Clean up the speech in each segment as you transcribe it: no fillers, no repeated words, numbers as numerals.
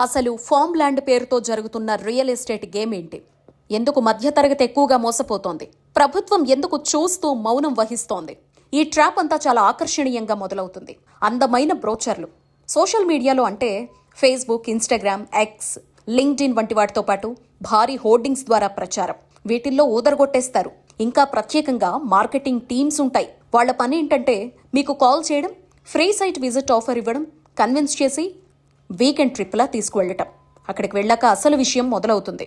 అసలు farm land పేరుతో జరుగుతున్న రియల్ ఎస్టేట్ గేమ్ ఏంటి? ఎందుకు మధ్యతరగతి ఎక్కువగా మోసపోతోంది? ప్రభుత్వం ఎందుకు చూస్తూ మౌనం వహిస్తోంది? ఈ ట్రాప్ అంతా చాలా ఆకర్షణీయంగా మొదలవుతుంది. అందమైన బ్రోచర్లు సోషల్ మీడియాలో అంటే ఫేస్బుక్, ఇన్స్టాగ్రామ్, ఎక్స్, లింక్డ్ఇన్ వంటి వాటితో పాటు భారీ హోర్డింగ్స్ ద్వారా ప్రచారం. వీటిల్లో ఊదరగొట్టేస్తారు. ఇంకా ప్రత్యేకంగా మార్కెటింగ్ టీమ్స్ ఉంటాయి. వాళ్ల పని ఏంటంటే మీకు కాల్ చేయడం, ఫ్రీ సైట్ విజిట్ ఆఫర్ ఇవ్వడం, కన్విన్స్ చేసి వీకెండ్ ట్రిప్లా తీసుకువెళ్ళటం. అక్కడికి వెళ్ళాక అసలు విషయం మొదలవుతుంది.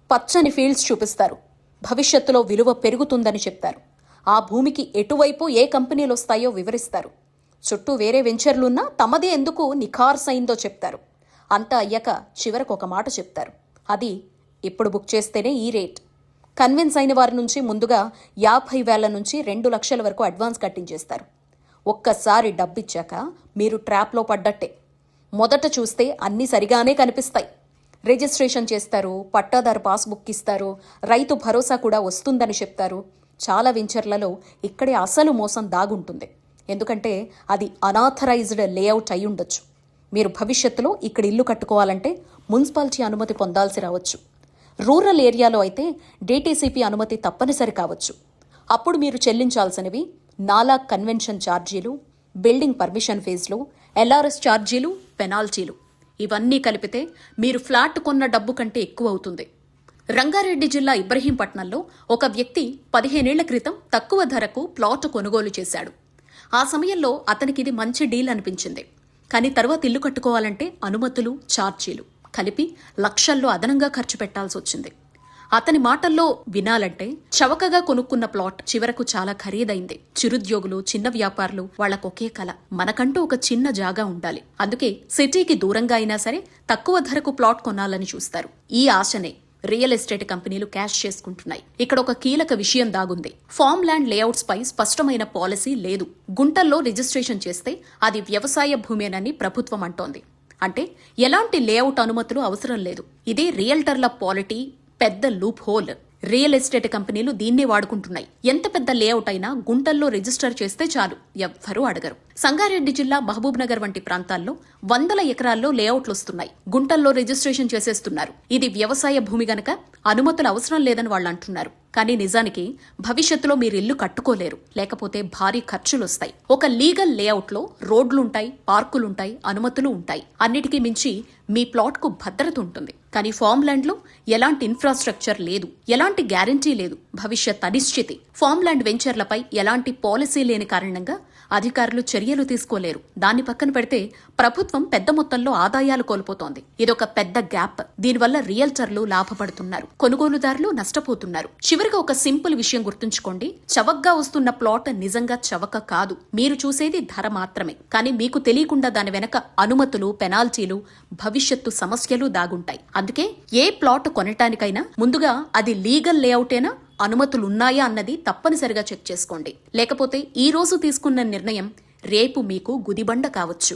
పచ్చని ఫీల్డ్స్ చూపిస్తారు. భవిష్యత్తులో విలువ పెరుగుతుందని చెప్తారు. ఆ భూమికి ఎటువైపు ఏ కంపెనీలు వస్తాయో వివరిస్తారు. చుట్టూ వేరే వెంచర్లున్నా తమదే ఎందుకు నిఖార్సైందో చెప్తారు. అంతా అయ్యాక చివరకు ఒక మాట చెప్తారు. అది ఇప్పుడు బుక్ చేస్తేనే ఈ రేట్. కన్విన్స్ అయిన వారి నుంచి ముందుగా 50,000 నుంచి 2 లక్షల వరకు అడ్వాన్స్ కట్టించేస్తారు. ఒక్కసారి డబ్బిచ్చాక మీరు ట్రాప్లో పడ్డట్టే. మొదట చూస్తే అన్నీ సరిగానే కనిపిస్తాయి. రిజిస్ట్రేషన్ చేస్తారు, పట్టాదారు పాస్బుక్ ఇస్తారు, రైతు భరోసా కూడా వస్తుందని చెప్తారు. చాలా వెంచర్లలో ఇక్కడే అసలు మోసం దాగుంటుంది. ఎందుకంటే అది అనాథరైజ్డ్ లేఅవుట్ అయి ఉండొచ్చు. మీరు భవిష్యత్తులో ఇక్కడ ఇల్లు కట్టుకోవాలంటే మున్సిపాలిటీ అనుమతి పొందాల్సి రావచ్చు. రూరల్ ఏరియాలో అయితే డీటీసీపీ అనుమతి తప్పనిసరి కావచ్చు. అప్పుడు మీరు చెల్లించాల్సినవి నాలా కన్వెన్షన్ ఛార్జీలు, బిల్డింగ్ పర్మిషన్ ఫీజులు, ఎల్ఆర్ఎస్ ఛార్జీలు, పెనాల్టీలు. ఇవన్నీ కలిపితే మీరు ఫ్లాట్ కొన్న డబ్బు కంటే ఎక్కువ అవుతుంది. రంగారెడ్డి జిల్లా ఇబ్రహీంపట్నంలో ఒక వ్యక్తి 15 ఏళ్ల క్రితం తక్కువ ధరకు ప్లాట్ కొనుగోలు చేశాడు. ఆ సమయంలో అతనికి ఇది మంచి డీల్ అనిపించింది. కానీ తర్వాత ఇల్లు కట్టుకోవాలంటే అనుమతులు, ఛార్జీలు కలిపి లక్షల్లో అదనంగా ఖర్చు పెట్టాల్సి వచ్చింది. అతని మాటల్లో వినాలంటే చవకగా కొనుక్కున్న ప్లాట్ చివరకు చాలా ఖరీదైంది. చిరుద్యోగులు, చిన్న వ్యాపారులు వాళ్లకొకే కల, మనకంటూ ఒక చిన్న జాగా ఉండాలి. అందుకే సిటీకి దూరంగా అయినా సరే తక్కువ ధరకు ప్లాట్ కొనాలని చూస్తారు. ఈ ఆశనే రియల్ ఎస్టేట్ కంపెనీలు క్యాష్ చేసుకుంటున్నాయి. ఇక్కడ ఒక కీలక విషయం దాగుంది. ఫామ్ ల్యాండ్ లేఅవుట్స్ పై స్పష్టమైన పాలసీ లేదు. గుంటల్లో రిజిస్ట్రేషన్ చేస్తే అది వ్యవసాయ భూమేనని ప్రభుత్వం అంటోంది. అంటే ఎలాంటి లేఅవుట్ అనుమతులు అవసరం లేదు. ఇదే రియల్టర్ల పాలిటీ పెద్ద లూప్ హోల్. రియల్ ఎస్టేట్ కంపెనీలు దీన్నే వాడుకుంటున్నాయి. ఎంత పెద్ద లేఅవుట్ అయినా గుంటల్లో రిజిస్టర్ చేస్తే చాలు, ఎవ్వరూ అడగరు. సంగారెడ్డి జిల్లా మహబూబ్ నగర్ వంటి ప్రాంతాల్లో 100 ఎకరాల్లో లేఅవుట్లు వస్తున్నాయి. గుంటల్లో రిజిస్ట్రేషన్ చేసేస్తున్నారు. ఇది వ్యవసాయ భూమి గనక అనుమతులు అవసరం లేదని వాళ్ళు అంటున్నారు. కానీ నిజానికి భవిష్యత్తులో మీరు ఇల్లు కట్టుకోలేరు. లేకపోతే భారీ ఖర్చులొస్తాయి. ఒక లీగల్ లేఅవుట్లో రోడ్లుంటాయి, పార్కులుంటాయి, అనుమతులు ఉంటాయి. అన్నిటికీ మించి మీ ప్లాట్కు భద్రత ఉంటుంది. కానీ ఫామ్ ల్యాండ్లో ఎలాంటి ఇన్ఫ్రాస్ట్రక్చర్ లేదు, ఎలాంటి గ్యారంటీ లేదు, భవిష్యత్ అనిశ్చితి. ఫామ్ ల్యాండ్ వెంచర్లపై ఎలాంటి పాలసీ లేని కారణంగా అధికారులు చర్యలు తీసుకోలేరు. దాన్ని పక్కన పెడితే ప్రభుత్వం పెద్ద మొత్తంలో ఆదాయాలు కోల్పోతోంది. ఇదొక పెద్ద గ్యాప్. దీనివల్ల రియల్టర్లు లాభపడుతున్నారు, కొనుగోలుదారులు నష్టపోతున్నారు. చివరిగా ఒక సింపుల్ విషయం గుర్తుంచుకోండి. చవకగా వస్తున్న ప్లాట్ నిజంగా చవక కాదు. మీరు చూసేది ధర మాత్రమే. కానీ మీకు తెలియకుండా దాని వెనక అనుమతులు, పెనాల్టీలు, భవిష్యత్తు సమస్యలు దాగుంటాయి. అందుకే ఏ ప్లాట్ కొనటానికైనా ముందుగా అది లీగల్ లేఅవుటేనా, అనుమతులున్నాయా అన్నది తప్పనిసరిగా చెక్ చేసుకోండి. లేకపోతే ఈ రోజు తీసుకున్న నిర్ణయం రేపు మీకు గుదిబండ కావచ్చు.